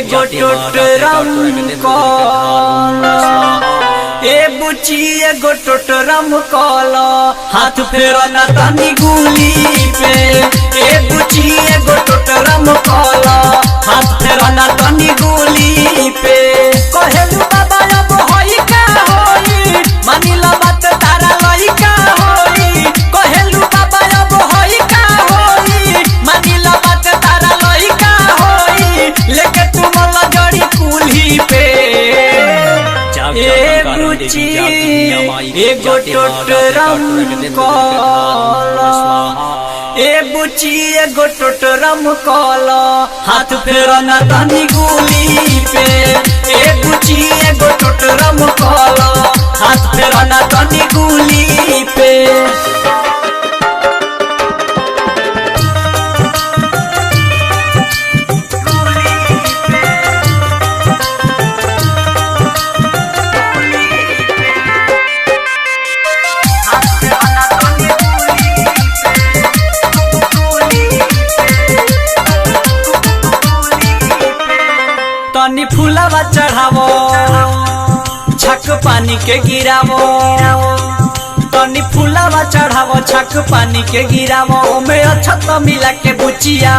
एगो टोटरम कॉल ए बुची एगो टोटरम कॉल हाथ फेरो ना तनी गुली पे। ए बुची एगो टोटरम कॉल हाथ फेरो ना तनी गुली पे। कहेलू बाबा अब होई का होई मानिला बात तारा लइका होई। कहेलू बाबा अब होई का होई मानिला बात तारा लइका होई। लेके तुम लजड़ी कुल्ही पे ए बुची एगो टोटरम कॉल ए बुची एगो टोटरम कॉल हाथ फेरो ना तनी गुली पे। ए बुची एगो टोटरम कॉल हाथ फेरो ना तनी गुली पे। तनी फूलावा चढ़ावो छक पानी के गिरावो। तनी फूलावा चढ़ावो छक पानी के गिरावो। में अच्छा तो मिला के बुचिया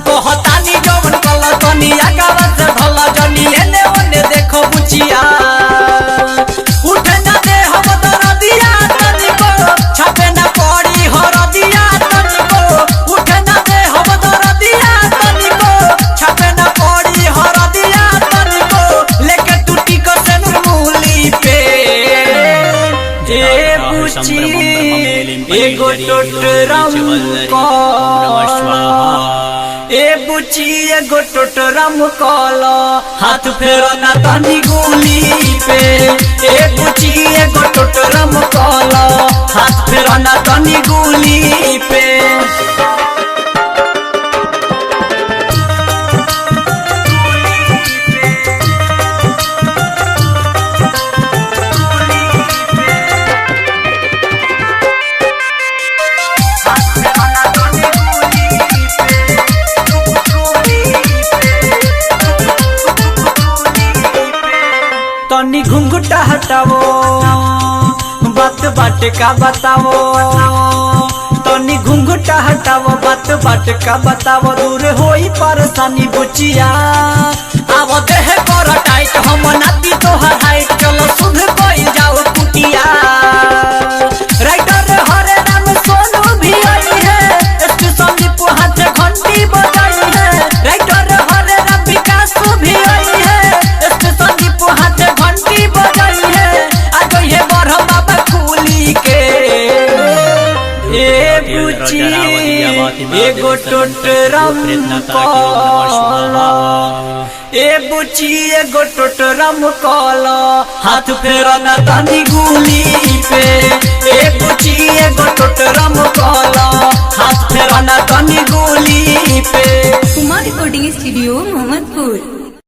कहतानी जवन कल तनी आगावा से भला जनी एने ओने देखो बुचिया। उठे ना दे हम दरदिया तनी को छपे ना पड़ी हरदिया तनी को। उठे ना दे हम दरदिया तनी को छपे ना पड़ी हरदिया तनी को। लेके टूटी को से मूली पे ए बुची एगो टोटरम कॉल ए बुची एगो टोटरम कॉल हाथ फेरो ना तनी गुली पे। ए बुची एगो टोटरम कॉल हाथ फेरो ना तनी गुली पे। तनी घुंघटा हटावो बात बाट का बतावो। तनी घुंघटा हटावो बात बाट का बतावो। दूर होई परेशानी बुचिया आवो देह कर टाइट हम नाती तोहर हाइट। चलो सुध कोई जाओ कुटिया। राइटर हरे राम सोनू भी आई है स्टेशन दीपो हाथ घंटी बजाई है। राइटर हरे राम विकास भी आई है स्टेशन दीपो हाथ घंटी बजाई है। आज ये बड़ बाबा कुली के ए बुची एगो टोटरम कॉल ए बुची एगो टोटरम कॉल हाथ फेरो ना तनी गुली पे। ए बुची एगो टोटरम कॉल हाथ फेरो ना तनी गुली पे। Kumar recording studio Mohammadpur.